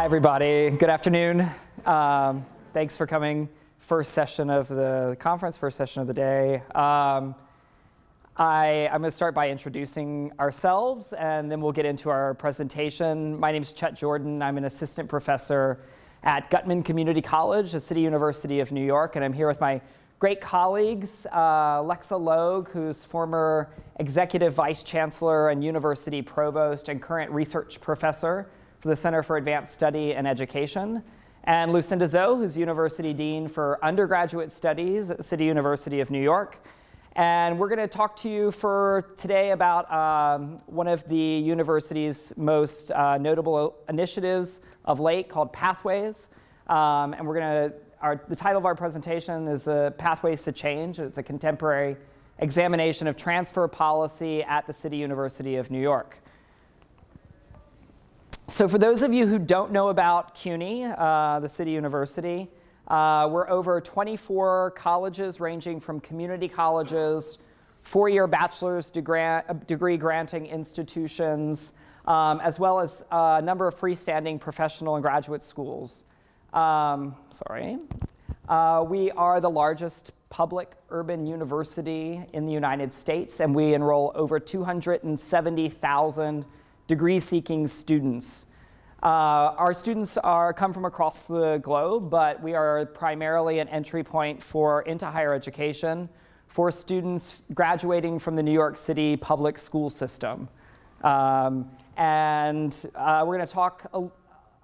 Hi, everybody. Good afternoon. Thanks for coming. First session of the conference, first session of the day. I'm going to start by introducing ourselves, and then we'll get into our presentation. My name is Chet Jordan. I'm an assistant professor at Guttman Community College, the City University of New York, and I'm here with my great colleagues, Lexa Logue, who's former executive vice chancellor and university provost and current research professor for the Center for Advanced Study and Education, and Lucinda, who's university dean for undergraduate studies at the City University of New York. And we're going to talk to you for today about one of the university's most notable initiatives of late called Pathways. And we're going to, the title of our presentation is Pathways to Change. It's a contemporary examination of transfer policy at the City University of New York. So for those of you who don't know about CUNY, the City University, we're over 24 colleges ranging from community colleges, four-year bachelor's degree granting institutions, as well as a number of freestanding professional and graduate schools. We are the largest public urban university in the United States, and we enroll over 270,000 degree-seeking students. Our students come from across the globe, but we are primarily an entry point into higher education for students graduating from the New York City public school system. We're going to talk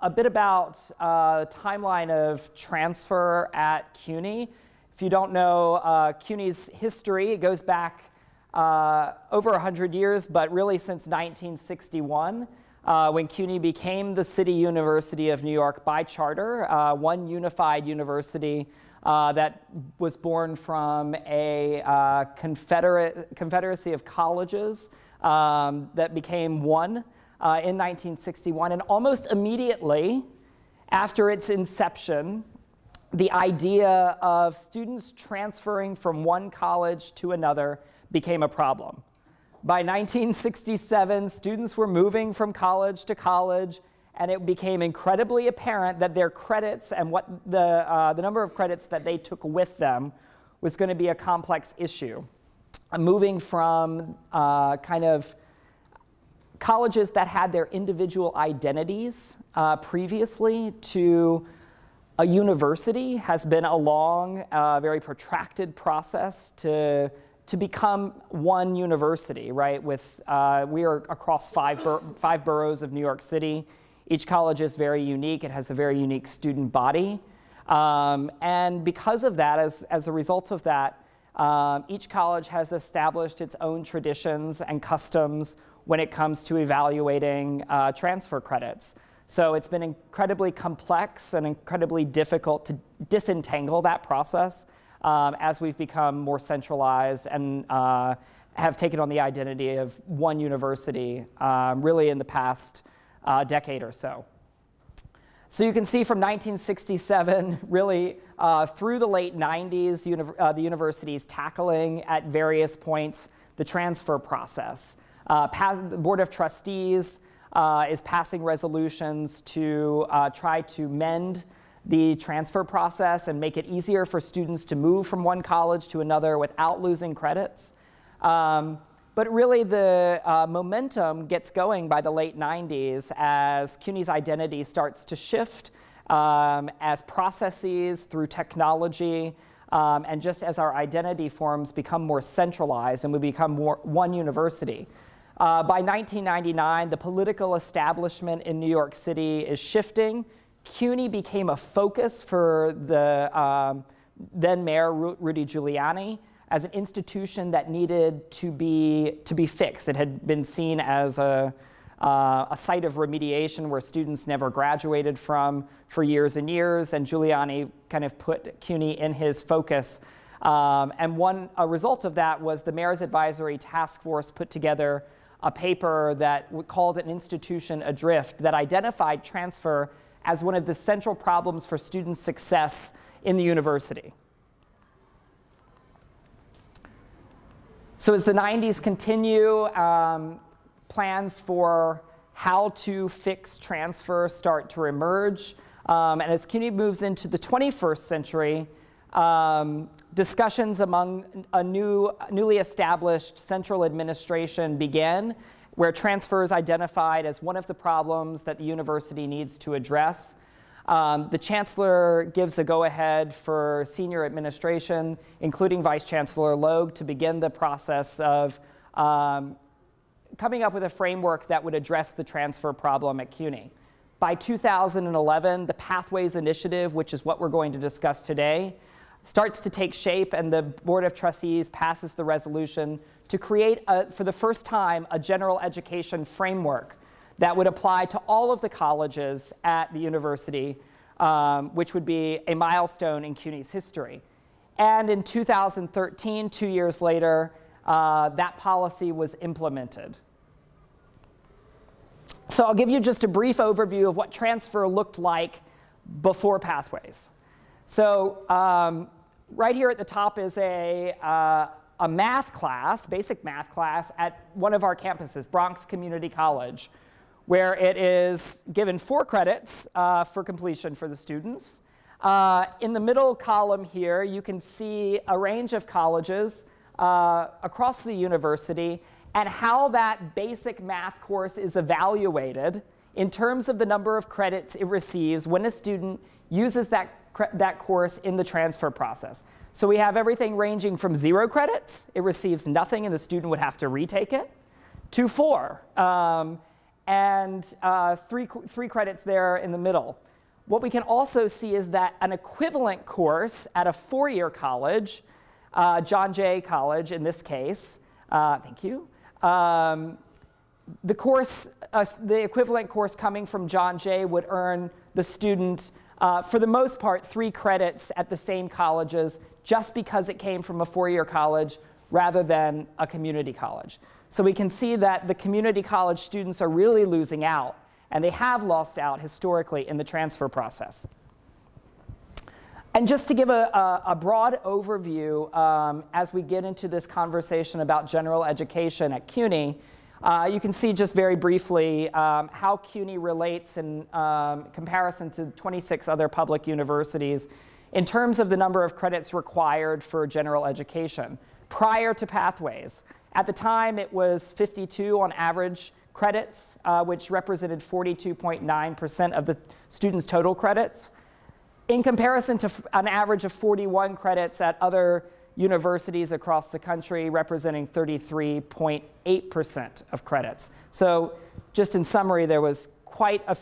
a bit about timeline of transfer at CUNY. If you don't know CUNY's history, it goes back over 100 years, but really since 1961, when CUNY became the City University of New York by charter, one unified university that was born from a confederacy of colleges that became one in 1961. And almost immediately after its inception, the idea of students transferring from one college to another became a problem. By 1967, students were moving from college to college, and it became incredibly apparent that their credits and what the number of credits that they took with them was going to be a complex issue. Moving from kind of colleges that had their individual identities previously to a university has been a long, very protracted process to become one university, right? We are across five boroughs of New York City. Each college is very unique. It has a very unique student body. And because of that, as a result of that, each college has established its own traditions and customs when it comes to evaluating transfer credits. So it's been incredibly complex and incredibly difficult to disentangle that process as we've become more centralized and have taken on the identity of one university really in the past decade or so. So you can see from 1967 really through the late 90s, the university's tackling at various points the transfer process. The Board of Trustees is passing resolutions to try to mend the transfer process and make it easier for students to move from one college to another without losing credits. But really the momentum gets going by the late 90s as CUNY's identity starts to shift, as processes through technology, and just as our identity forms become more centralized and we become one university. By 1999, the political establishment in New York City is shifting. CUNY became a focus for the then Mayor Rudy Giuliani as an institution that needed to be fixed. It had been seen as a site of remediation where students never graduated from for years and years, and Giuliani kind of put CUNY in his focus. And a result of that was the Mayor's Advisory Task Force put together a paper that called an institution adrift that identified transfer as one of the central problems for student success in the university. So as the 90s continue, plans for how to fix transfer start to emerge. And as CUNY moves into the 21st century, discussions among a newly established central administration begin, where transfer is identified as one of the problems that the university needs to address. The chancellor gives a go-ahead for senior administration, including Vice Chancellor Logue, to begin the process of coming up with a framework that would address the transfer problem at CUNY. By 2011, the Pathways Initiative, which is what we're going to discuss today, starts to take shape, and the Board of Trustees passes the resolution to create, for the first time, a general education framework that would apply to all of the colleges at the university, which would be a milestone in CUNY's history. And in 2013, 2 years later, that policy was implemented. So I'll give you just a brief overview of what transfer looked like before Pathways. So right here at the top is a math class, basic math class, at one of our campuses, Bronx Community College, where it is given 4 credits for completion for the students. In the middle column here, you can see a range of colleges across the university and how that basic math course is evaluated in terms of the number of credits it receives when a student uses that course in the transfer process. So we have everything ranging from 0 credits, it receives nothing and the student would have to retake it, to 4, and 3 credits there in the middle. What we can also see is that an equivalent course at a 4-year college, John Jay College in this case, thank you, the equivalent course coming from John Jay would earn the student, for the most part, 3 credits at the same colleges just because it came from a 4-year college rather than a community college. So we can see that the community college students are really losing out, and they have lost out historically in the transfer process. And just to give a broad overview as we get into this conversation about general education at CUNY, you can see just very briefly how CUNY relates in comparison to 26 other public universities in terms of the number of credits required for general education. Prior to Pathways, at the time it was 52 on average credits, which represented 42.9% of the students' total credits, in comparison to an average of 41 credits at other universities across the country, representing 33.8% of credits. So just in summary, there was quite a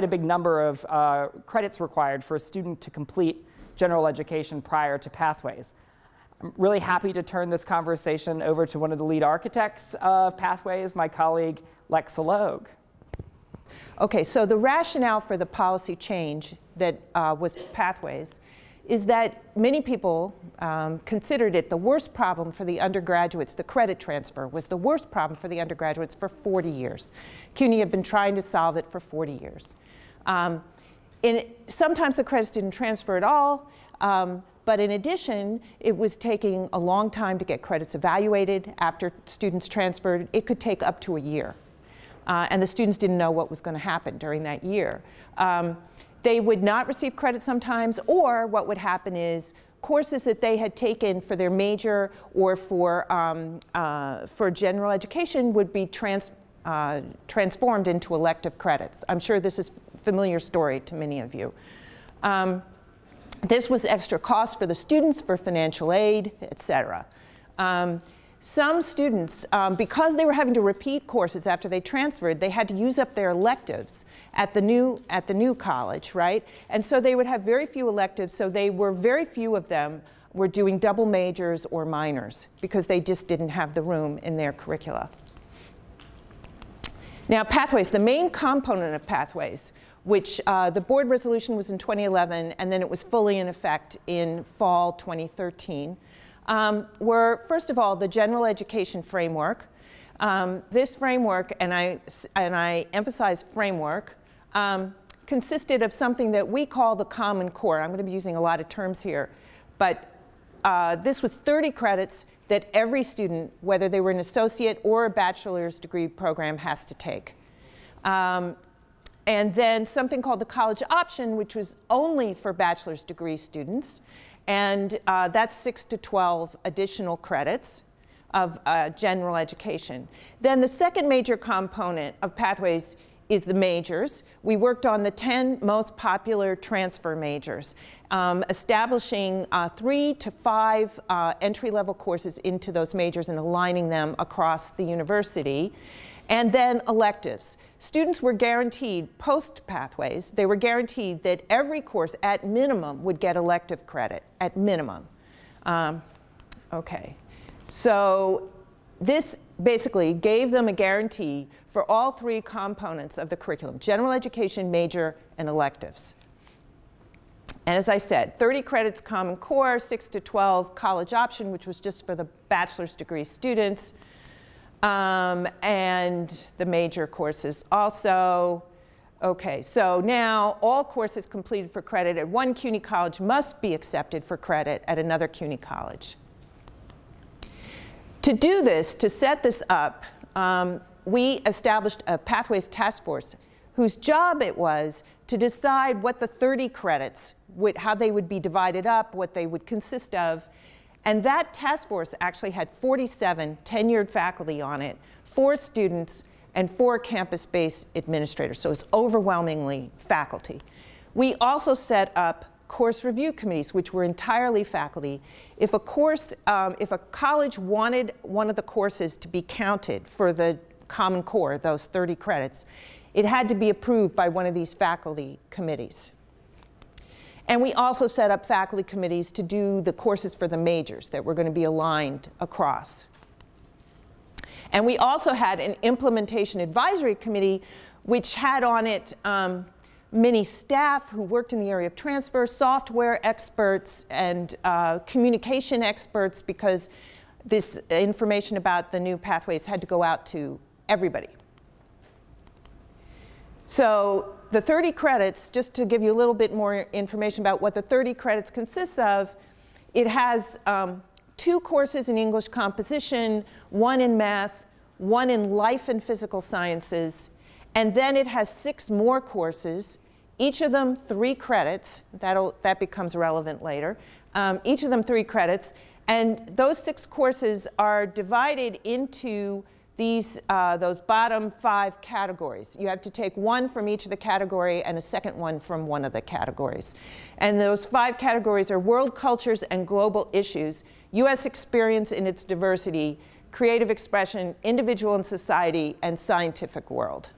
big number of credits required for a student to complete general education prior to Pathways. I'm really happy to turn this conversation over to one of the lead architects of Pathways, my colleague, Lexa Logue. Okay, so the rationale for the policy change that was Pathways is that many people considered it the worst problem for the undergraduates. The credit transfer was the worst problem for the undergraduates for 40 years. CUNY had been trying to solve it for 40 years. Sometimes the credits didn't transfer at all, but in addition, it was taking a long time to get credits evaluated after students transferred. It could take up to a year. And the students didn't know what was going to happen during that year. They would not receive credit sometimes, or what would happen is courses that they had taken for their major or for general education would be transformed into elective credits. I'm sure this is a familiar story to many of you. This was extra cost for the students, for financial aid, et cetera. Some students, because they were having to repeat courses after they transferred, they had to use up their electives at the new college, right? And so they would have very few electives, so very few of them were doing double majors or minors because they just didn't have the room in their curricula. Now, Pathways, the main component of Pathways, which the board resolution was in 2011, and then it was fully in effect in fall 2013, were, first of all, the general education framework. This framework, and I emphasize framework, consisted of something that we call the Common Core. I'm going to be using a lot of terms here, but this was 30 credits that every student, whether they were an associate or a bachelor's degree program, has to take. And then something called the college option, which was only for bachelor's degree students. And that's 6 to 12 additional credits of general education. Then the second major component of pathways is the majors. We worked on the 10 most popular transfer majors, establishing 3 to 5 entry-level courses into those majors and aligning them across the university. And then electives. Students were guaranteed, post-pathways, they were guaranteed that every course at minimum would get elective credit, at minimum. Okay, so this basically gave them a guarantee for all 3 components of the curriculum: general education, major, and electives. And as I said, 30 credits Common Core, 6 to 12 college option, which was just for the bachelor's degree students. And the major courses also. Okay, so now all courses completed for credit at one CUNY college must be accepted for credit at another CUNY college. To do this, to set this up, we established a Pathways Task Force whose job it was to decide what the 30 credits, how they would be divided up, what they would consist of. And that task force actually had 47 tenured faculty on it, 4 students, and 4 campus-based administrators. So it's overwhelmingly faculty. We also set up course review committees, which were entirely faculty. If a course, if a college wanted one of the courses to be counted for the Common Core, those 30 credits, it had to be approved by one of these faculty committees. And we also set up faculty committees to do the courses for the majors that were going to be aligned across. And we also had an implementation advisory committee, which had on it many staff who worked in the area of transfer, software experts, and communication experts, because this information about the new pathways had to go out to everybody. So the 30 credits, just to give you a little bit more information about what the 30 credits consists of, it has 2 courses in English composition, 1 in math, 1 in life and physical sciences, and then it has 6 more courses, each of them 3 credits. That becomes relevant later. Each of them 3 credits, and those 6 courses are divided into those bottom 5 categories. You have to take 1 from each of the category and a second one from one of the categories. And those 5 categories are world cultures and global issues, U.S. experience in its diversity, creative expression, individual and society, and scientific world.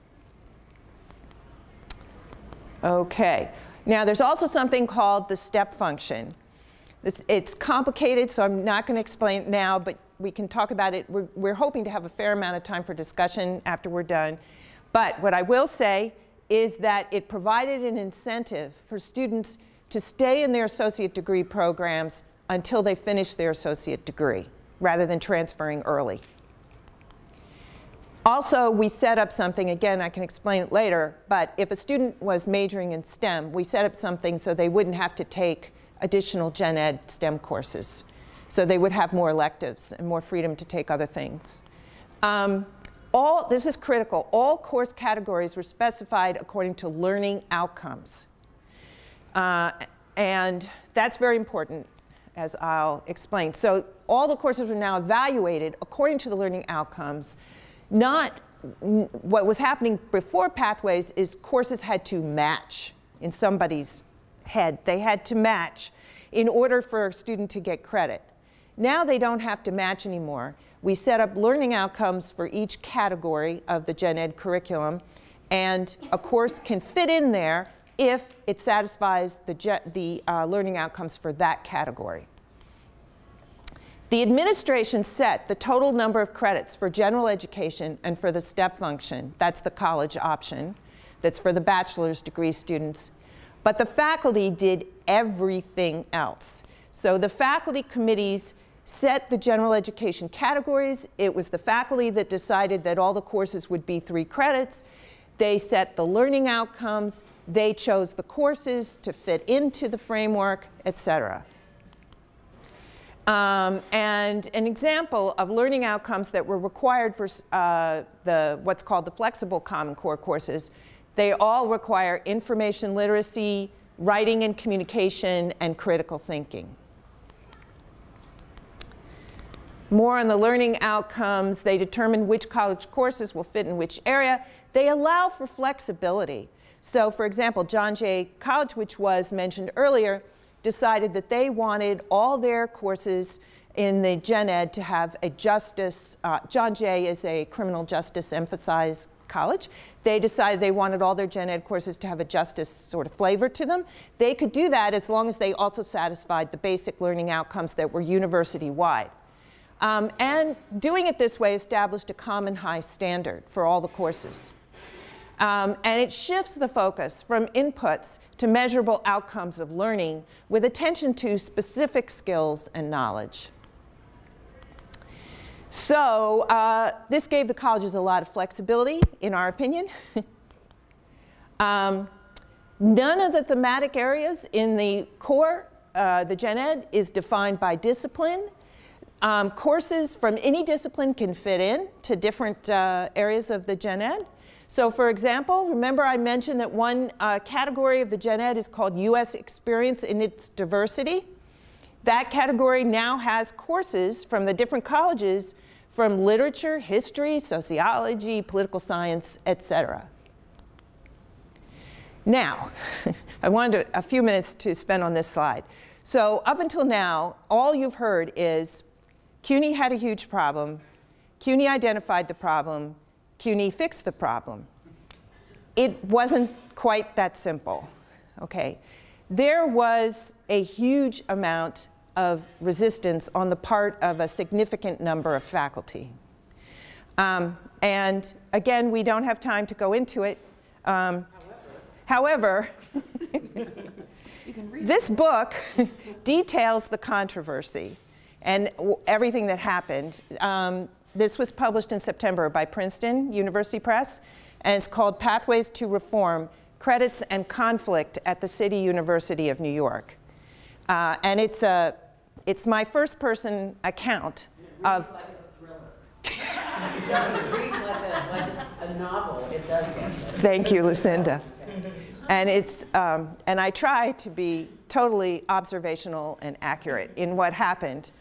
Okay, now there's also something called the step function. It's complicated, so I'm not going to explain it now, but we can talk about it. We're hoping to have a fair amount of time for discussion after we're done. But what I will say is that it provided an incentive for students to stay in their associate degree programs until they finish their associate degree, rather than transferring early. Also, we set up something, again, I can explain it later, but if a student was majoring in STEM, we set up something so they wouldn't have to take additional gen ed STEM courses. So they would have more electives and more freedom to take other things. This is critical. All course categories were specified according to learning outcomes. And that's very important, as I'll explain. So all the courses are now evaluated according to the learning outcomes. Not what was happening before Pathways is courses had to match in somebody's head. They had to match in order for a student to get credit. Now they don't have to match anymore. We set up learning outcomes for each category of the gen ed curriculum, and a course can fit in there if it satisfies the learning outcomes for that category. The administration set the total number of credits for general education and for the step function. That's the college option. That's for the bachelor's degree students. But the faculty did everything else. So the faculty committees set the general education categories. It was the faculty that decided that all the courses would be 3 credits. They set the learning outcomes. They chose the courses to fit into the framework, etc. And an example of learning outcomes that were required for what's called the flexible Common Core courses, they all require information literacy, writing and communication, and critical thinking. More on the learning outcomes. They determine which college courses will fit in which area. They allow for flexibility. So for example, John Jay College, which was mentioned earlier, decided that they wanted all their courses in the gen ed to have a justice. John Jay is a criminal justice emphasized college. They decided they wanted all their gen ed courses to have a justice sort of flavor to them. They could do that as long as they also satisfied the basic learning outcomes that were university-wide. And doing it this way established a common high standard for all the courses. And it shifts the focus from inputs to measurable outcomes of learning with attention to specific skills and knowledge. So this gave the colleges a lot of flexibility, in our opinion. None of the thematic areas in the core, the gen ed, is defined by discipline. Courses from any discipline can fit in to different areas of the gen ed. So for example, remember I mentioned that one category of the gen ed is called US Experience in its Diversity. That category now has courses from the different colleges from literature, history, sociology, political science, etc. Now, I wanted a few minutes to spend on this slide. So up until now, all you've heard is CUNY had a huge problem, CUNY identified the problem, CUNY fixed the problem. It wasn't quite that simple, okay? There was a huge amount of resistance on the part of a significant number of faculty. And again, we don't have time to go into it. However, this book details the controversy and everything that happened. This was published in September by Princeton University Press, and it's called Pathways to Reform, Credits and Conflict at the City University of New York. And it's my first-person account of... Like a thriller. It does. It reads like a novel. It does. Thank you, Lucinda. And it's, and I try to be totally observational and accurate in what happened.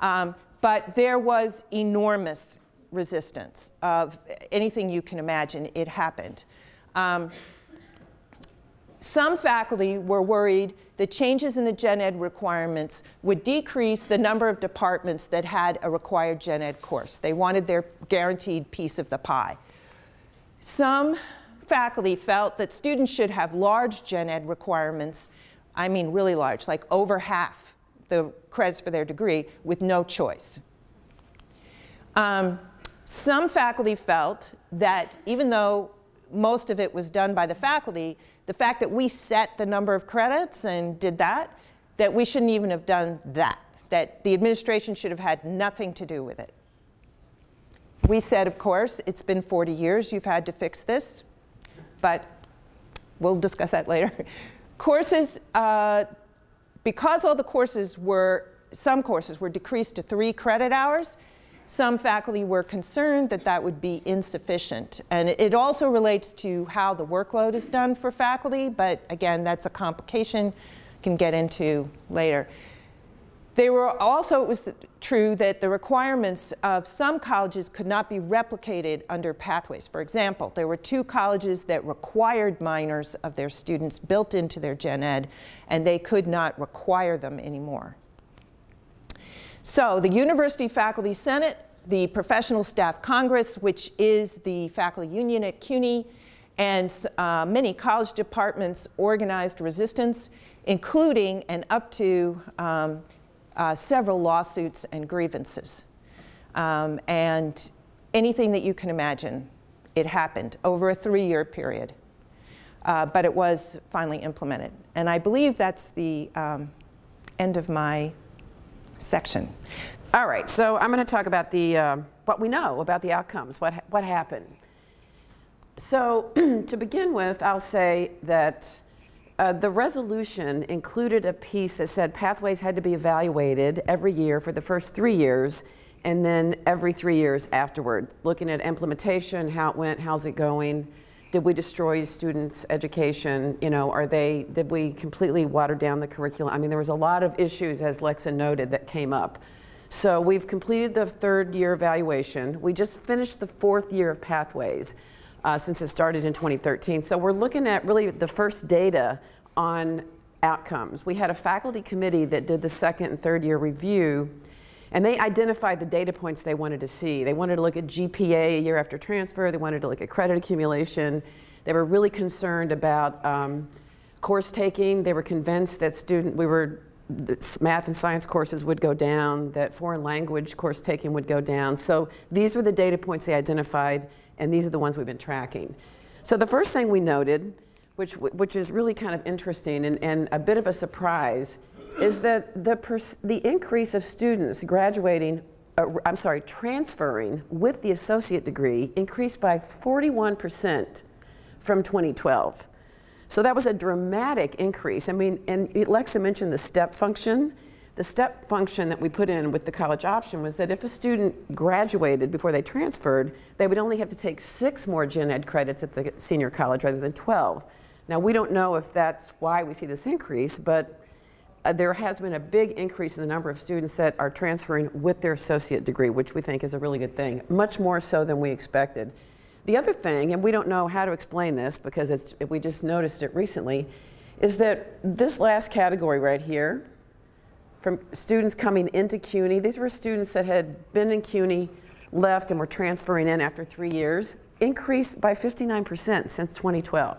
But there was enormous resistance of anything you can imagine. It happened. Some faculty were worried that changes in the gen ed requirements would decrease the number of departments that had a required gen ed course. They wanted their guaranteed piece of the pie. Some faculty felt that students should have large gen ed requirements, I mean really large, like over half the credits for their degree with no choice. Some faculty felt that even though most of it was done by the faculty, the fact that we set the number of credits and did that, that we shouldn't even have done that, that the administration should have had nothing to do with it. We said, of course, it's been 40 years, you've had to fix this, but we'll discuss that later. Courses, because all the courses were, some courses were decreased to 3 credit hours, some faculty were concerned that that would be insufficient. And it also relates to how the workload is done for faculty, but again, that's a complication I can get into later. They were also, it was true that the requirements of some colleges could not be replicated under pathways. For example, there were 2 colleges that required minors of their students built into their gen ed, and they could not require them anymore. So the University Faculty Senate, the Professional Staff Congress, which is the faculty union at CUNY, and many college departments organized resistance, including and up to several lawsuits and grievances. And anything that you can imagine, it happened over a 3-year period. But it was finally implemented. And I believe that's the end of my section. All right, so I'm going to talk about the, what we know about the outcomes, what happened. So to begin with, I'll say that the resolution included a piece that said pathways had to be evaluated every year for the first 3 years, and then every 3 years afterward, looking at implementation, how it went, how's it going, did we destroy students' education, you know, did we completely water down the curriculum? I mean, there was a lot of issues, as Lexa noted, that came up. So we've completed the 3rd year evaluation. We just finished the 4th year of pathways. Since it started in 2013. So we're looking at really the first data on outcomes. We had a faculty committee that did the 2nd and 3rd year review, and they identified the data points they wanted to see. They wanted to look at GPA a year after transfer. They wanted to look at credit accumulation. They were really concerned about course taking. They were convinced that math and science courses would go down, that foreign language course taking would go down. So these were the data points they identified, and these are the ones we've been tracking. So the first thing we noted, which is really kind of interesting and a bit of a surprise, is that the increase of students transferring with the associate degree increased by 41% from 2012. So that was a dramatic increase. I mean, and Lexa mentioned the step function. The step function that we put in with the college option was that if a student graduated before they transferred, they would only have to take 6 more gen ed credits at the senior college rather than 12. Now, we don't know if that's why we see this increase, but there has been a big increase in the number of students that are transferring with their associate degree, which we think is a really good thing, much more so than we expected. The other thing, and we don't know how to explain this because we just noticed it recently, is that this last category right here, from students coming into CUNY. These were students that had been in CUNY, left, and were transferring in after 3 years, increased by 59% since 2012.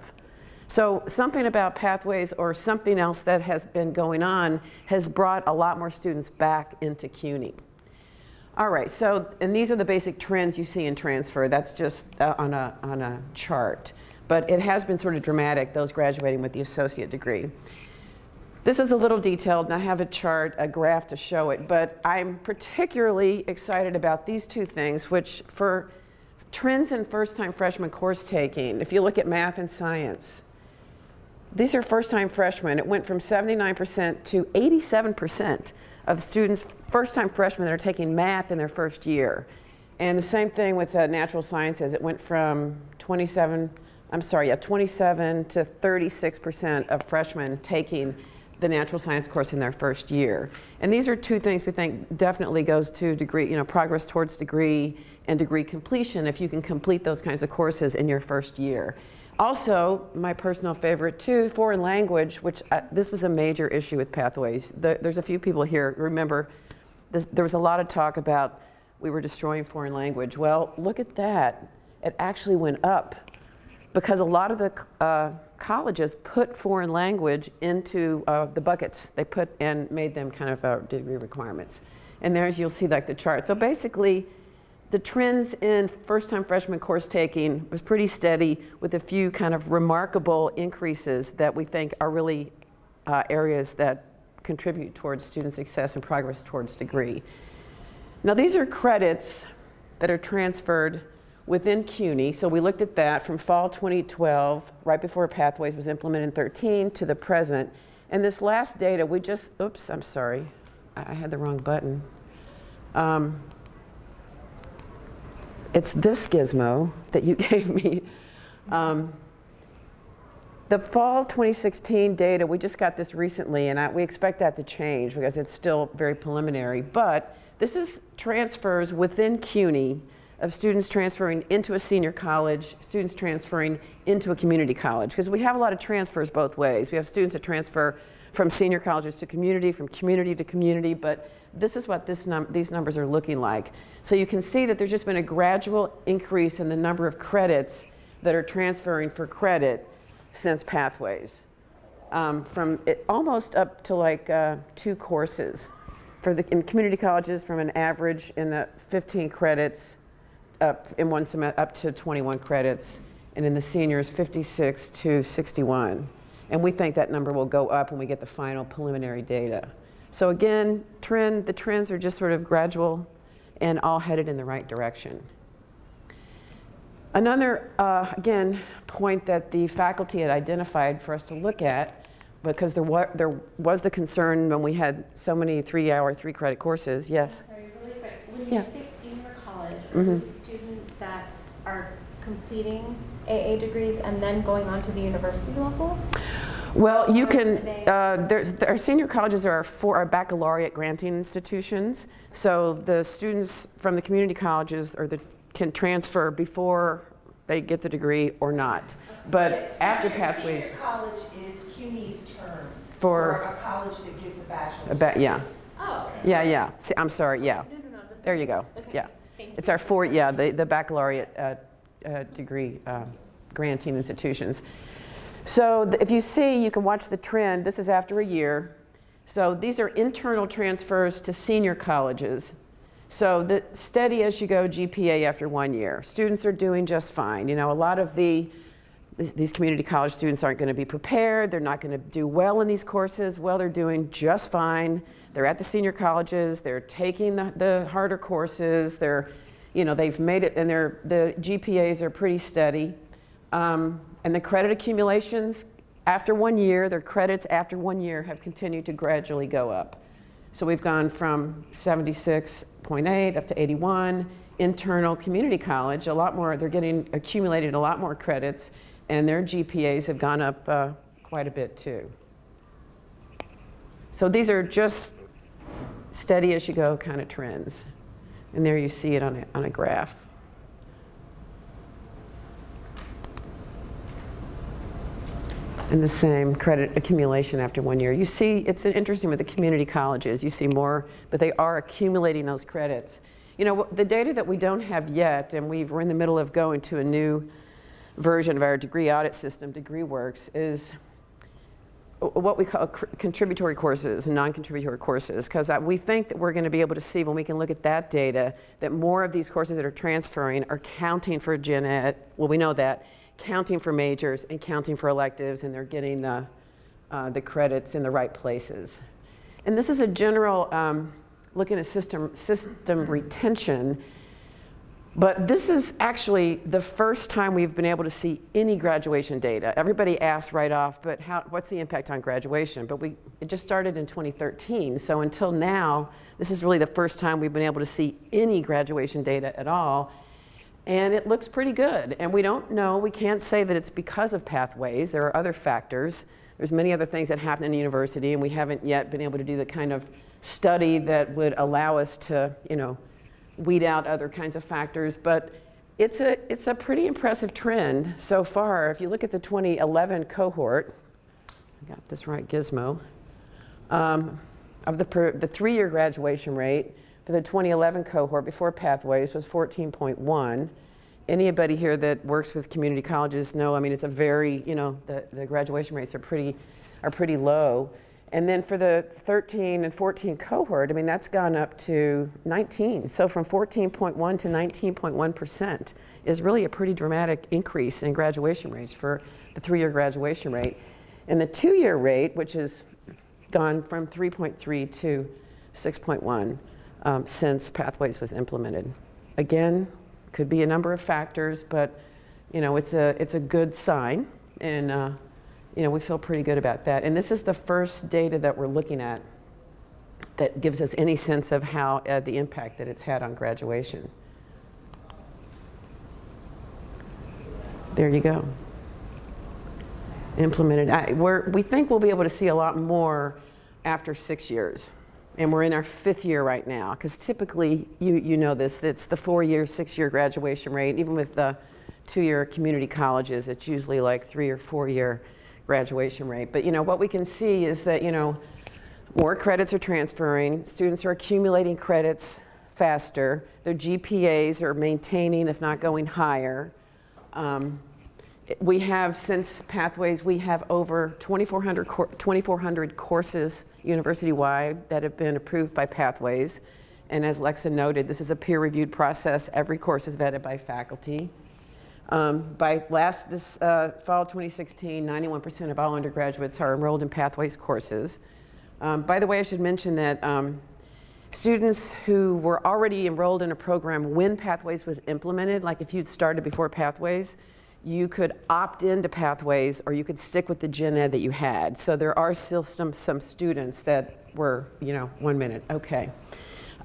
So something about pathways or something else that has been going on has brought a lot more students back into CUNY. All right, so, and these are the basic trends you see in transfer. That's just on a chart. But it has been sort of dramatic, those graduating with the associate degree. This is a little detailed, and I have a chart, a graph to show it, but I'm particularly excited about these 2 things, which for trends in first-time freshman course taking, if you look at math and science, these are first-time freshmen. It went from 79% to 87% of students, first-time freshmen that are taking math in their first year. And the same thing with natural sciences. It went from 27 to 36% of freshmen taking the natural science course in their first year. And these are 2 things we think definitely goes to degree, progress towards degree and degree completion if you can complete those kinds of courses in your first year. Also, my personal favorite too, foreign language, which this was a major issue with pathways. There's a few people here, remember, there was a lot of talk about we were destroying foreign language. Well, look at that. It actually went up because a lot of the colleges put foreign language into the buckets. They put and made them kind of degree requirements. And there's, you'll see like the chart. So basically, the trends in first-time freshman course taking was pretty steady with a few kind of remarkable increases that we think are really areas that contribute towards student success and progress towards degree. Now these are credits that are transferred within CUNY. So we looked at that from fall 2012, right before Pathways was implemented in 13 to the present. And this last data, we just, oops, I'm sorry. I had the wrong button. It's this gizmo that you gave me. The fall 2016 data, we just got this recently, and we expect that to change because it's still very preliminary. But this is transfers within CUNY of students transferring into a senior college, students transferring into a community college. Because we have a lot of transfers both ways. We have students that transfer from senior colleges to community, from community to community, but this is what these numbers are looking like. So you can see that there's just been a gradual increase in the number of credits that are transferring for credit since Pathways. From almost up to like 2 courses. In community colleges, from an average in the 15 credits up in one semester up to 21 credits, and in the seniors 56 to 61. And we think that number will go up when we get the final preliminary data. So again, the trends are just sort of gradual and all headed in the right direction. Another, again, point that the faculty had identified for us to look at because there was the concern when we had so many 3-hour, 3-credit courses. Yes? Sorry, really quick. When you say senior college, are those students that are completing AA degrees and then going on to the university level? Well, you can, our senior colleges are our baccalaureate granting institutions. So the students from the community colleges can transfer before they get the degree or not. But after pathways. Senior college is CUNY's term for a college that gives a bachelor's. Yeah. Oh. Yeah, yeah. See, I'm sorry, yeah. No, There you go. Okay. Yeah. Thank you. It's our the baccalaureate degree granting institutions. So if you see, you can watch the trend. This is after a year. So these are internal transfers to senior colleges. So the steady as you go GPA after 1 year. Students are doing just fine. You know, a lot of these community college students aren't going to be prepared. They're not going to do well in these courses. Well, they're doing just fine. They're at the senior colleges. They're taking the harder courses. They've made it, and the GPAs are pretty steady. And the credit accumulations after 1 year, their credits after 1 year have continued to gradually go up. So we've gone from 76.8 up to 81. Internal community college, a lot more, they're accumulated a lot more credits, and their GPAs have gone up quite a bit too. So these are just steady as you go kind of trends. And there you see it on a graph. And the same credit accumulation after 1 year. You see, it's interesting with the community colleges. You see more, but they are accumulating those credits. You know, the data that we don't have yet, and we're in the middle of going to a new version of our degree audit system, DegreeWorks, is what we call contributory courses and non-contributory courses, because we think that we're going to be able to see, when we can look at that data, that more of these courses that are transferring are counting for gen ed. Well, we know that. Counting for majors and counting for electives, and they're getting the credits in the right places. And this is a general looking at system retention, but this is actually the first time we've been able to see any graduation data. Everybody asks right off, but what's the impact on graduation? But it just started in 2013, so until now, this is really the first time we've been able to see any graduation data at all. And it looks pretty good. And we don't know, we can't say that it's because of pathways. There are other factors. There's many other things that happen in the university, and we haven't yet been able to do the kind of study that would allow us to, weed out other kinds of factors. But it's a pretty impressive trend so far. If you look at the 2011 cohort, I got this right, Gizmo, of the 3-year graduation rate, for the 2011 cohort before pathways was 14.1. Anybody here that works with community colleges know, I mean, it's a very, the graduation rates are pretty low. And then for the 13 and 14 cohort, I mean, that's gone up to 19. So from 14.1 to 19.1% is really a pretty dramatic increase in graduation rates for the 3-year graduation rate. And the 2-year rate, which has gone from 3.3 to 6.1. Since Pathways was implemented. Again, could be a number of factors, but it's a good sign, and we feel pretty good about that. And this is the first data that we're looking at that gives us any sense of how the impact that it's had on graduation. There you go. Implemented. We think we'll be able to see a lot more after 6 years. And we're in our 5th year right now, because typically, you know this, it's the 4-year, 6-year graduation rate. Even with the 2-year community colleges, it's usually like 3 or 4-year graduation rate. But what we can see is that more credits are transferring, students are accumulating credits faster, their GPAs are maintaining, if not going higher. We have, since Pathways, we have over 2,400 courses university-wide that have been approved by Pathways. And as Lexa noted, this is a peer-reviewed process. Every course is vetted by faculty. By this fall 2016, 91% of all undergraduates are enrolled in Pathways courses. By the way, I should mention that students who were already enrolled in a program when Pathways was implemented, like if you'd started before Pathways, you could opt into pathways or you could stick with the gen ed that you had. So there are still some students that were, 1 minute, okay.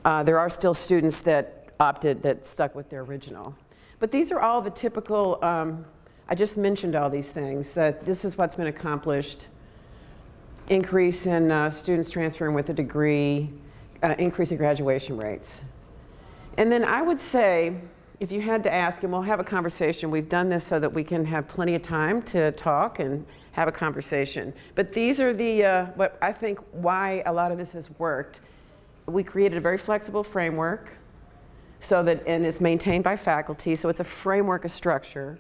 There are still students that opted, that stuck with their original. But these are all the typical, I just mentioned all these things, that this is what's been accomplished. Increase in students transferring with a degree, increase in graduation rates. And then I would say, if you had to ask, and we'll have a conversation, we've done this so that we can have plenty of time to talk and have a conversation. But these are the, what I think why a lot of this has worked. We created a very flexible framework so that, and it's maintained by faculty, so it's a framework, a structure.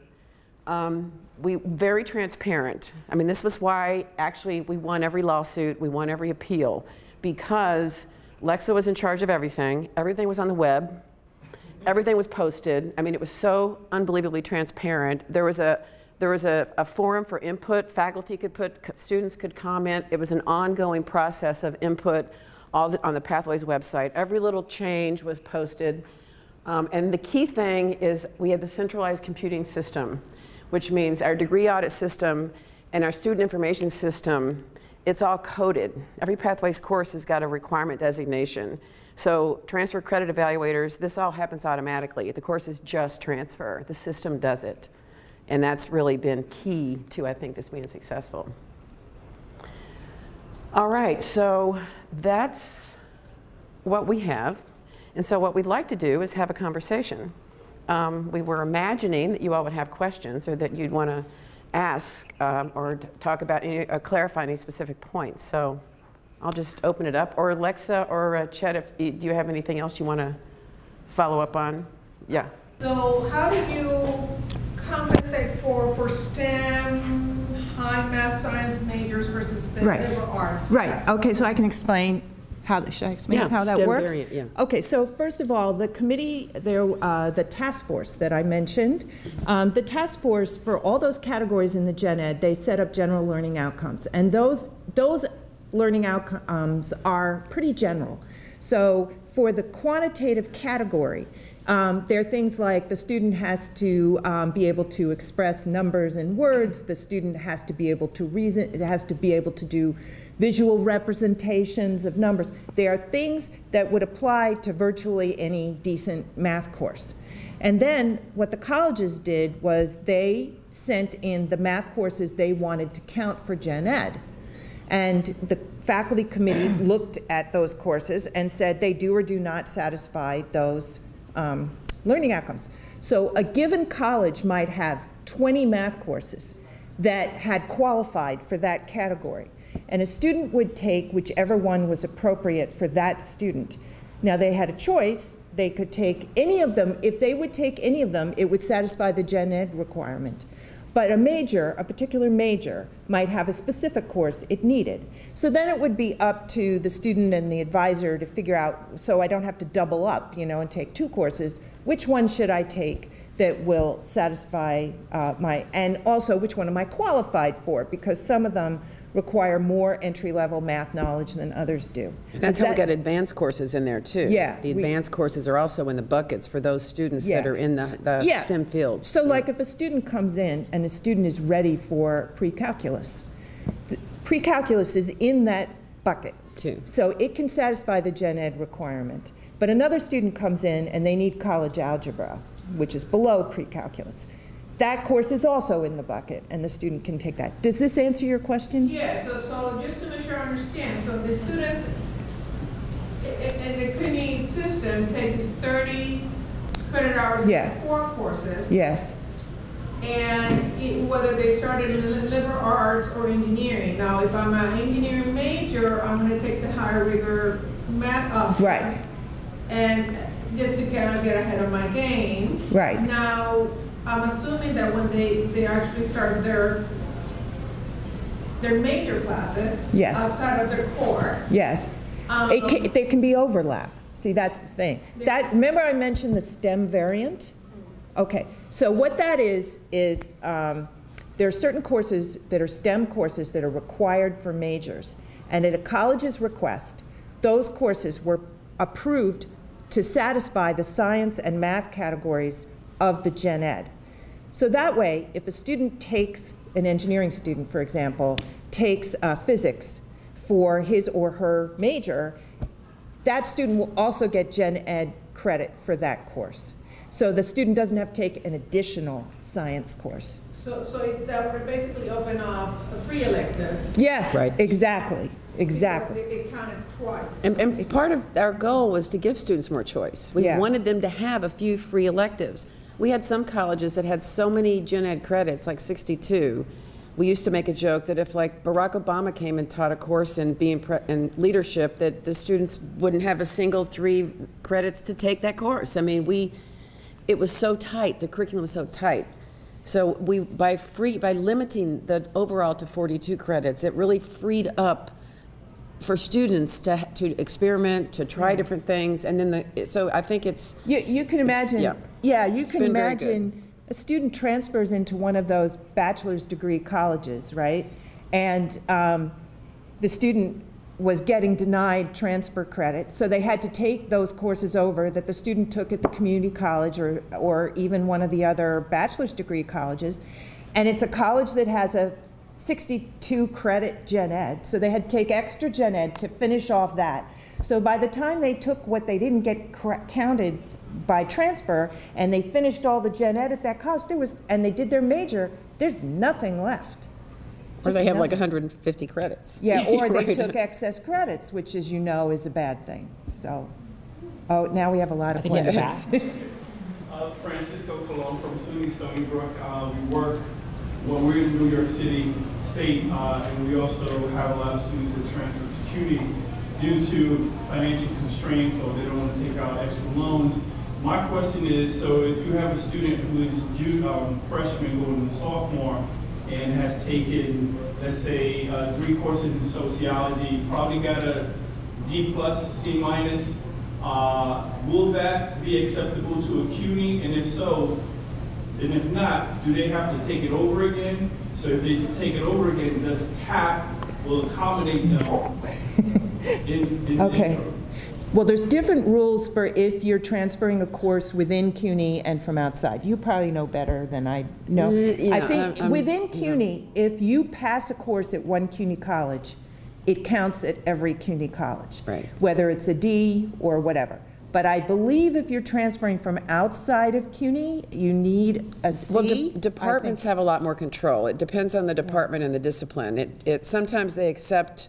Very transparent. I mean, this was why actually we won every lawsuit, we won every appeal, because Lexa was in charge of everything. Everything was on the web. Everything was posted. I mean, it was so unbelievably transparent. There was a forum for input. Faculty could put, students could comment. It was an ongoing process of input on the Pathways website. Every little change was posted. And the key thing is we had the centralized computing system, which means our degree audit system and our student information system, it's all coded. Every Pathways course has got a requirement designation. So transfer credit evaluators, this all happens automatically. The courses just transfer. The system does it. And that's really been key to, I think, this being successful. All right, so that's what we have. And so what we'd like to do is have a conversation. We were imagining that you all would have questions or that you'd want to ask or talk about any, clarify any specific points. So I'll just open it up. Or Lexa or Chet, do you have anything else you want to follow up on? Yeah. So how do you compensate for STEM, high math science majors versus the liberal arts? Right. Okay, so I can explain how, should I explain how that STEM works? Variant, yeah. Okay, so first of all, the committee, the task force that I mentioned, the task force for all those categories in the gen ed, they set up general learning outcomes. And those learning outcomes are pretty general. So for the quantitative category, there are things like the student has to be able to express numbers in words, the student has to be able to reason, it has to be able to do visual representations of numbers. There are things that would apply to virtually any decent math course. And then what the colleges did was they sent in the math courses they wanted to count for gen ed. And the faculty committee looked at those courses and said they do or do not satisfy those learning outcomes. So a given college might have 20 math courses that had qualified for that category. And a student would take whichever one was appropriate for that student. Now they had a choice. They could take any of them. If they would take any of them, it would satisfy the gen ed requirement. But a major, a particular major, might have a specific course it needed. So then it would be up to the student and the advisor to figure out, so I don't have to double up, and take 2 courses, which one should I take that will satisfy and also which one am I qualified for, because some of them require more entry-level math knowledge than others do. And that's how we got advanced courses in there too. Yeah. The advanced courses are also in the buckets for those students that are in the STEM fields. So like if a student comes in and a student is ready for pre-calculus, pre-calculus is in that bucket too. So it can satisfy the gen ed requirement. But another student comes in and they need college algebra, which is below pre-calculus. That course is also in the bucket, and the student can take that. Does this answer your question? Yeah, so just to make sure I understand, so the students in the CUNY system take 30 credit hours for 4 courses. Yes. And whether they started in liberal arts or engineering. Now, if I'm an engineering major, I'm going to take the higher rigor math options. Right. And just to kind of get ahead of my game. Right. Now, I'm assuming that when they actually start their major classes outside of their core. Yes. There can be overlap. See, that's the thing. Remember I mentioned the STEM variant? Okay. So what that is there are certain courses that are STEM courses that are required for majors. And at a college's request, those courses were approved to satisfy the science and math categories of the gen ed. So that way, if a student takes, an engineering student, for example, takes physics for his or her major, that student will also get gen ed credit for that course. So the student doesn't have to take an additional science course. So that would basically open up a free elective. Yes, right. Exactly. Exactly. It counted twice. And part of our goal was to give students more choice. We wanted them to have a few free electives. We had some colleges that had so many gen ed credits, like 62. We used to make a joke that if like Barack Obama came and taught a course in in leadership, that the students wouldn't have a single 3 credits to take that course. I mean, it was so tight, the curriculum was so tight. So by limiting the overall to 42 credits, it really freed up for students to experiment, to try different things, and then so I think it's you can imagine. You can imagine a student transfers into one of those bachelor's degree colleges, right? And the student was getting denied transfer credit, so they had to take those courses over that the student took at the community college or even one of the other bachelor's degree colleges, and it's a college that has a 62 credit gen ed, so they had to take extra gen ed to finish off that. So by the time they took what they didn't get counted by transfer and they finished all the gen ed at that college, and they did their major, there's nothing left. Or they have like 150 credits. Yeah, or they took excess credits, which, as you know, is a bad thing. So, now we have a lot of questions. Francisco Colon from SUNY Stony Brook. We're in New York City State, and we also have a lot of students that transfer to CUNY due to financial constraints, or they don't want to take out extra loans. My question is, so if you have a student who is freshman going to sophomore and has taken, let's say, 3 courses in sociology, probably got a D+, C-, will that be acceptable to a CUNY? And if so, and if not, do they have to take it over again? So if they take it over again, does TAP will accommodate them in Okay. intro? Well, there's different rules for if you're transferring a course within CUNY and from outside. You probably know better than I know. I think within CUNY, if you pass a course at one CUNY college, it counts at every CUNY college, whether it's a D or whatever. But I believe if you're transferring from outside of CUNY, you need a C. Well, departments have a lot more control. It depends on the department and the discipline. Sometimes they accept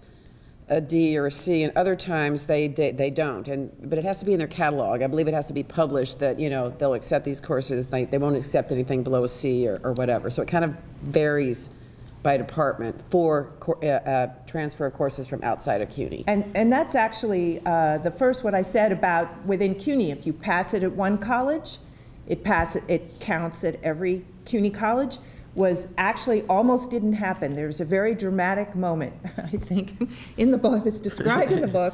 a D or a C, and other times they don't. But it has to be in their catalog. I believe it has to be published that they'll accept these courses. They won't accept anything below a C or whatever. So it kind of varies by department for transfer of courses from outside of CUNY. And that's actually the first what I said about within CUNY. If you pass it at one college, it counts at every CUNY college, was actually almost didn't happen. There's a very dramatic moment, I think, in the book, it's described in the book,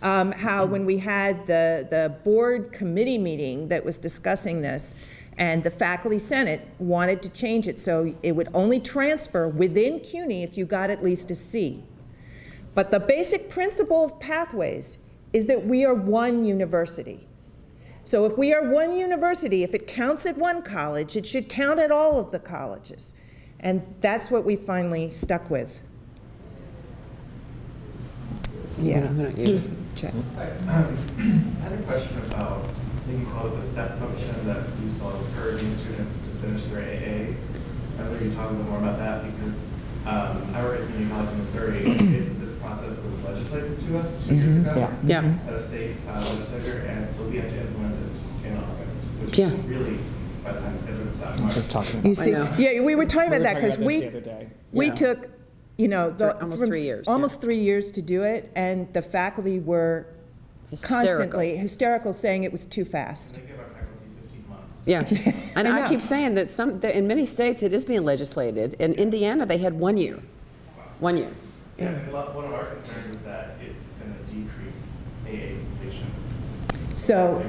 how when we had the board committee meeting that was discussing this, and the faculty senate wanted to change it so it would only transfer within CUNY if you got at least a C. But the basic principle of pathways is that we are one university. So if we are one university, if it counts at one college, it should count at all of the colleges. And that's what we finally stuck with. Yeah. Check. I had a question about, I think you call it the step function that you saw encouraging students to finish their AA. I wonder you talk a little more about that, because I work at community college in Missouri, and this process was legislated to us 2 years ago at a state legislature, and so we had to implement it in August, which is really, by the time the schedule was out. Just talking about yeah, we were talking about that because we took, almost 3 years. Almost 3 years to do it, and the faculty were constantly hysterical, saying it was too fast. They give our faculty 15 months. Yeah, and I keep saying that in many states it is being legislated. In Indiana, they had 1 year. 1 year. Yeah, and one of our concerns is that it's going to decrease AA completion. So,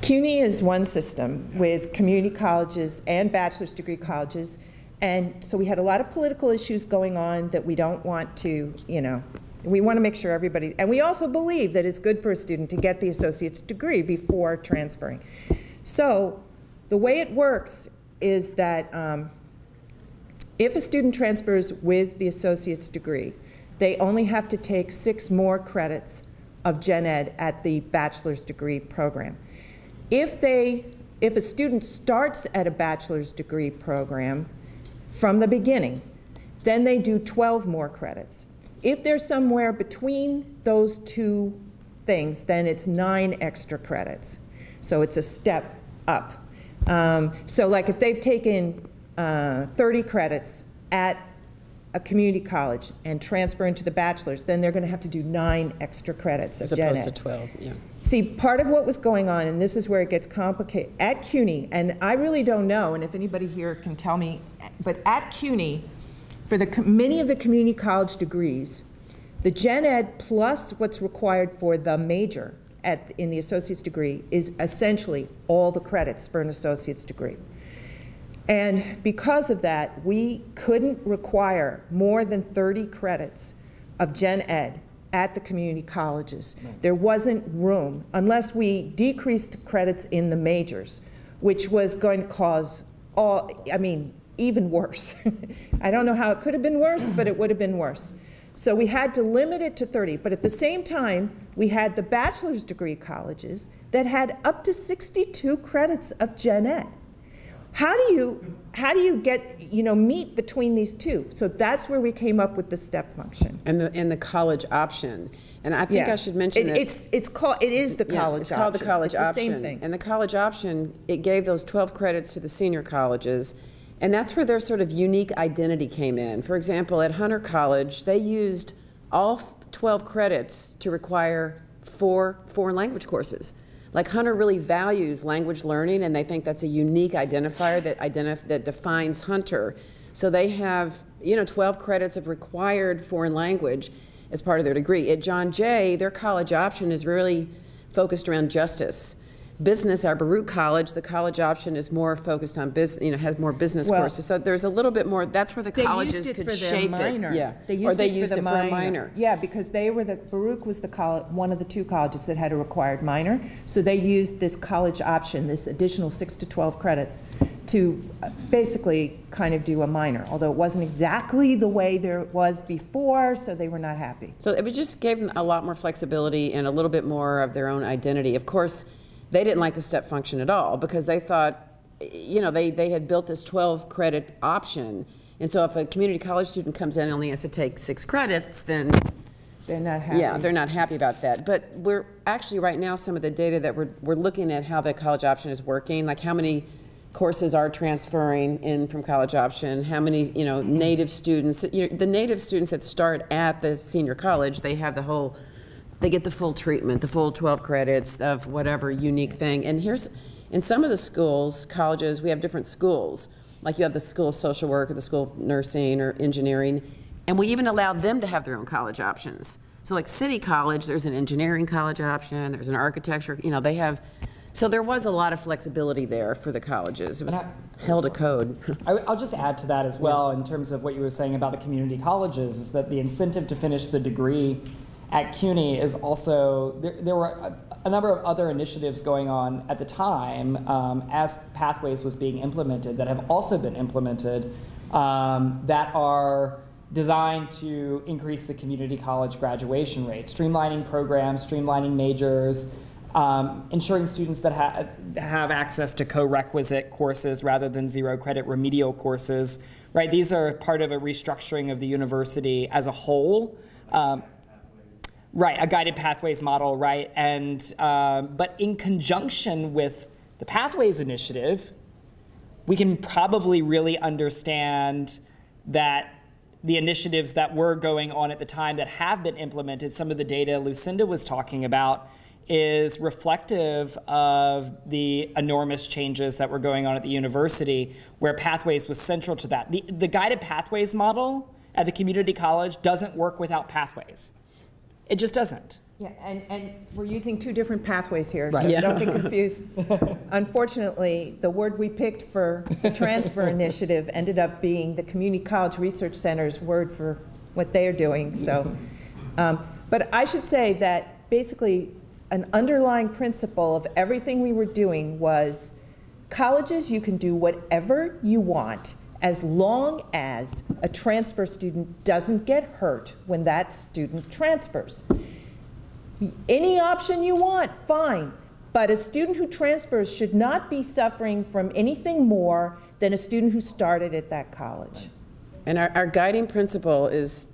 CUNY is one system with community colleges and bachelor's degree colleges, and so we had a lot of political issues going on that we don't want to, we want to make sure everybody, and we also believe that it's good for a student to get the associate's degree before transferring. So the way it works is that if a student transfers with the associate's degree, they only have to take 6 more credits of gen ed at the bachelor's degree program. If a student starts at a bachelor's degree program from the beginning, then they do 12 more credits. If they're somewhere between those two things, then it's 9 extra credits. So it's a step up. So like if they've taken 30 credits at a community college and transfer into the bachelor's, then they're going to have to do 9 extra credits of gen ed. As opposed to 12, yeah. See, part of what was going on, and this is where it gets complicated, at CUNY, and I really don't know, and if anybody here can tell me, but at CUNY, for many of the community college degrees, the gen ed plus what's required for the major in the associate's degree is essentially all the credits for an associate's degree. And because of that, we couldn't require more than 30 credits of gen ed at the community colleges. There wasn't room, unless we decreased credits in the majors, which was going to cause even worse. I don't know how it could have been worse, but it would have been worse. So we had to limit it to 30, but at the same time, we had the bachelor's degree colleges that had up to 62 credits of gen ed. How do you get, meet between these two? So that's where we came up with the step function. And the college option. And I think I should mention that it is the college option. It's called the college option. It's the same thing. And the college option, it gave those 12 credits to the senior colleges. And that's where their sort of unique identity came in. For example, at Hunter College, they used all 12 credits to require 4 foreign language courses. Like Hunter really values language learning, and they think that's a unique identifier that defines Hunter. So they have 12 credits of required foreign language as part of their degree. At John Jay, their college option is really focused around justice. Business, our Baruch College, the college option is more focused on business, has more business courses. So there's a little bit more, that's where the colleges could shape it. Yeah. They used it for a minor. Yeah, because Baruch was one of the 2 colleges that had a required minor. So they used this college option, this additional 6 to 12 credits, to basically kind of do a minor, although it wasn't exactly the way there was before, so they were not happy. So it just gave them a lot more flexibility and a little bit more of their own identity. Of course, they didn't like the step function at all because they thought, they had built this 12 credit option. And so if a community college student comes in and only has to take 6 credits, then they're not happy. Yeah, they're not happy about that. But we're actually right now, some of the data that we're looking at how the college option is working, like how many courses are transferring in from college option, how many, native students, the native students that start at the senior college, they have they get the full treatment, the full 12 credits of whatever unique thing. And in some of the schools, colleges, we have different schools. Like you have the School of Social Work or the School of Nursing or Engineering. And we even allowed them to have their own college options. So like City College, there's an engineering college option, there's an architecture, they have, so there was a lot of flexibility there for the colleges. It was held to code. I'll just add to that as well in terms of what you were saying about the community colleges, is that the incentive to finish the degree at CUNY is also, there were a number of other initiatives going on at the time as Pathways was being implemented that have also been implemented that are designed to increase the community college graduation rate, streamlining programs, streamlining majors, ensuring students that have access to co-requisite courses rather than 0 credit remedial courses, right? These are part of a restructuring of the university as a whole. Right, a guided pathways model, right? And but in conjunction with the Pathways Initiative, we can probably really understand that the initiatives that were going on at the time that have been implemented, some of the data Lucinda was talking about, is reflective of the enormous changes that were going on at the university, where Pathways was central to that. The guided pathways model at the community college doesn't work without Pathways. It just doesn't. Yeah, and we're using 2 different pathways here, right. So don't get confused. Unfortunately, the word we picked for the transfer initiative ended up being the Community College Research Center's word for what they are doing. So, but I should say that basically an underlying principle of everything we were doing was Colleges, you can do whatever you want as long as a transfer student doesn't get hurt when that student transfers. Any option you want, fine. But a student who transfers should not be suffering from anything more than a student who started at that college. And our guiding principle is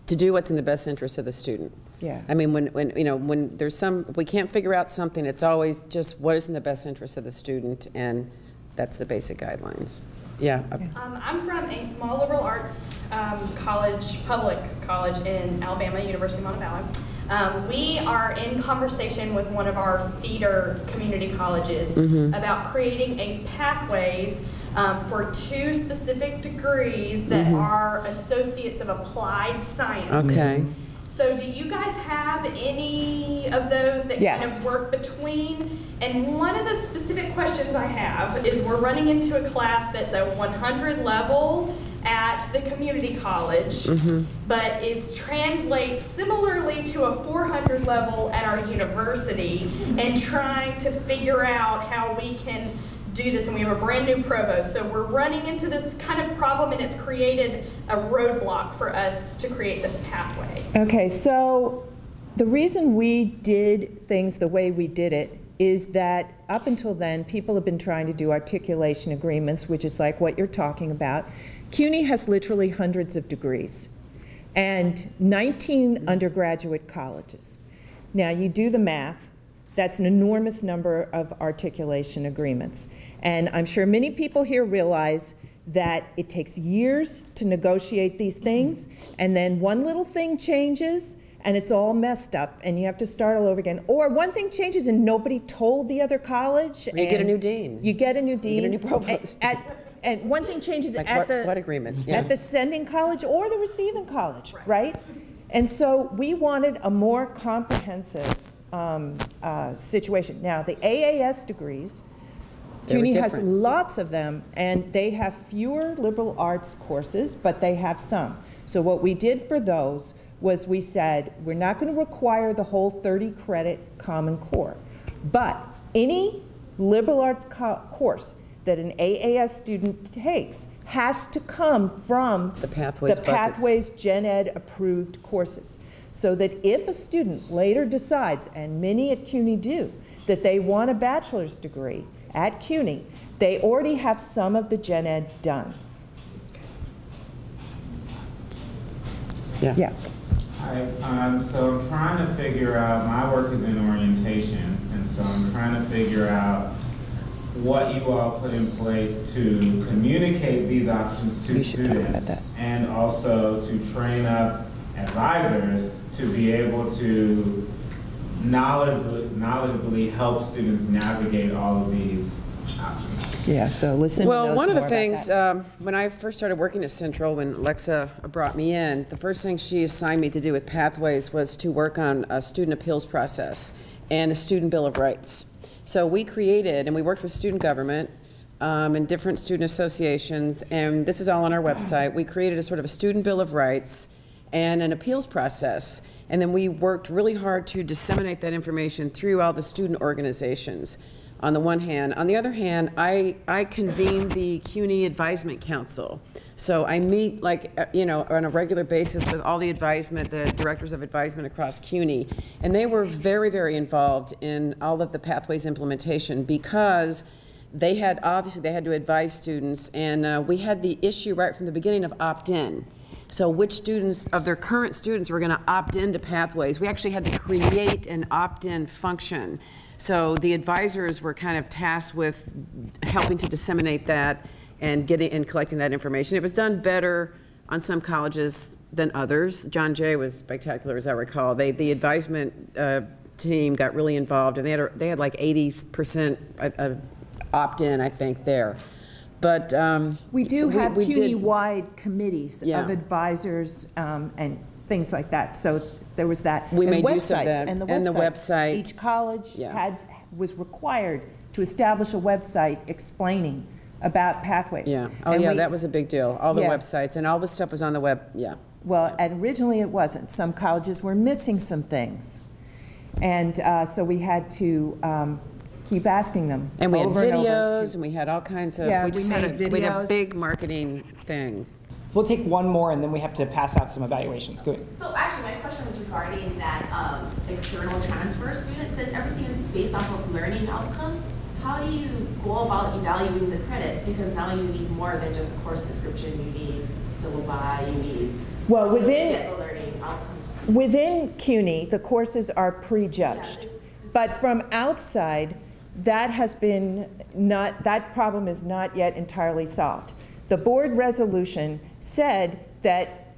to do what's in the best interest of the student. Yeah. I mean, when there's if we can't figure out something, it's always just what is in the best interest of the student, and that's the basic guidelines. Yeah. I'm from a small liberal arts college, public college in Alabama, University of Montebello. We are in conversation with one of our feeder community colleges about creating a pathways for 2 specific degrees that are associates of applied sciences. Okay. So do you guys have any of those that kind of work between? And one of the specific questions I have is we're running into a class that's a 100 level at the community college, but it translates similarly to a 400 level at our university, and trying to figure out how we can do this. And we have a brand new provost, so we're running into this kind of problem, and it's created a roadblock for us to create this pathway. Okay, so the reason we did things the way we did it is that up until then, people have been trying to do articulation agreements, which is like what you're talking about. CUNY has literally hundreds of degrees and 19 undergraduate colleges. Now, you do the math. That's an enormous number of articulation agreements. And I'm sure many people here realize that it takes years to negotiate these things, and then one little thing changes and it's all messed up and you have to start all over again. Or one thing changes and nobody told the other college. You get a new dean. You get a new dean. You get a new provost. And one thing changes like at what agreement? Yeah. At the sending college or the receiving college, right? And so we wanted a more comprehensive situation. Now, the AAS degrees, CUNY has lots of them, and they have fewer liberal arts courses, but they have some. So what we did for those was we said, we're not going to require the whole 30 credit Common Core, but any liberal arts course that an AAS student takes has to come from the Pathways Gen Ed approved courses. So that if a student later decides, and many at CUNY do, that they want a bachelor's degree at CUNY, they already have some of the Gen Ed done. Yeah. Hi, so I'm trying to figure out, my work is in orientation, and so I'm trying to figure out what you all put in place to communicate these options to students, and also to train up advisors to be able to knowledgeably help students navigate all of these options. Yeah, so Lucinda knows one of the more things, when I first started working at Central, when Alexa brought me in, the first thing she assigned me to do with Pathways was to work on a student appeals process and a student bill of rights. So we created, and we worked with student government and different student associations, and this is all on our website. We created a sort of a student bill of rights and an appeals process, and then we worked really hard to disseminate that information through all the student organizations on the one hand. On the other hand, I convene the CUNY Advisement Council. So I meet, like, on a regular basis with all the directors of advisement across CUNY, and they were very, very involved in all of the Pathways implementation because they had to advise students, and we had the issue right from the beginning of opt-in. So which students of their current students were going to opt into Pathways? We actually had to create an opt-in function. So the advisors were kind of tasked with helping to disseminate that and collecting that information. It was done better on some colleges than others. John Jay was spectacular, as I recall. The advisement team got really involved, and they had like 80% of opt-in, I think, there. But we do have CUNY-wide committees of advisors and things like that. So there was that. We made use of that. And the website. Each college was required to establish a website explaining about Pathways. Yeah. Oh, and that was a big deal. All the websites and all the stuff was on the web. Yeah. Well, and originally it wasn't. Some colleges were missing some things, and so we had to keep asking them. And we had over and over videos, and we had all kinds of, Yeah, we just we had made we had a videos. big marketing thing. We'll take one more, and then we have to pass out some evaluations. Go ahead. So actually, my question was regarding that external transfer student. Since everything is based off of learning outcomes, how do you go about evaluating the credits? Because now you need more than just a course description. You need syllabi, you need Well, to get the learning outcomes. within CUNY, the courses are prejudged. Yeah, But from outside, that has been not, that problem is not yet entirely solved. The board resolution said that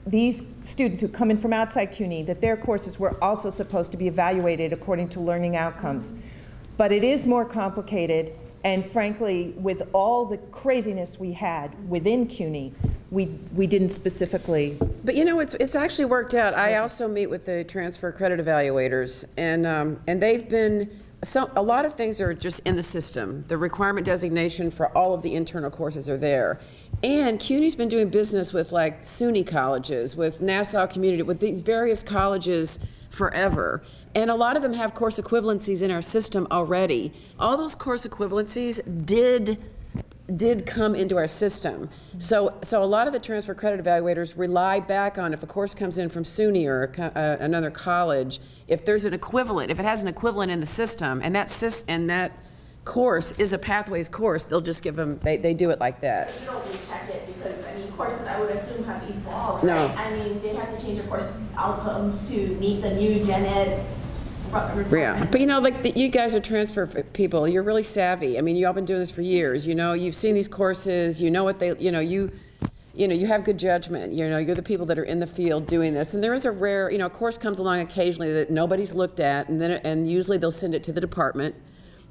these students who come in from outside CUNY, that their courses were also supposed to be evaluated according to learning outcomes. But it is more complicated, and frankly, with all the craziness we had within CUNY, we didn't specifically. But you know, it's actually worked out. I also meet with the transfer credit evaluators, and they've been, a lot of things are just in the system. The requirement designation for all of the internal courses are there. And CUNY's been doing business with like SUNY colleges, with Nassau Community, with these various colleges forever. And a lot of them have course equivalencies in our system already. All those course equivalencies did come into our system. So a lot of the transfer credit evaluators rely back on if a course comes in from SUNY or another college, if there's an equivalent, if it has an equivalent in the system, and that course is a Pathways course, they'll just give them, they do it like that. You don't recheck it because, I mean, courses I would assume have evolved, No. right? I mean, they have to change their course outcomes to meet the new gen ed requirements. Yeah, but you know, like you guys are transfer people. You're really savvy. I mean, you all been doing this for years. You know, you've seen these courses. You know what they. You know, you have good judgment. You know, you're the people that are in the field doing this. And there is a rare, you know, a course comes along occasionally that nobody's looked at, and usually they'll send it to the department,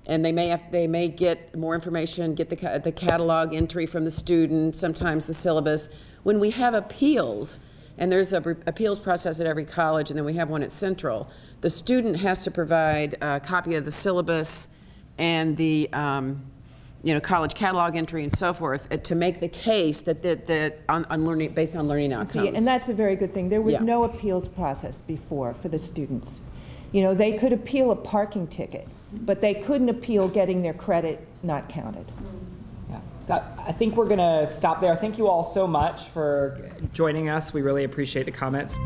and they may get more information, get the catalog entry from the student, sometimes the syllabus. When we have appeals, and there's a appeals process at every college, and then we have one at Central. The student has to provide a copy of the syllabus and the college catalog entry and so forth to make the case that on learning, based on learning outcomes. See, and that's a very good thing. There was Yeah. no appeals process before for the students. You know, they could appeal a parking ticket, but they couldn't appeal getting their credit not counted. Yeah. I think we're going to stop there. Thank you all so much for joining us. We really appreciate the comments.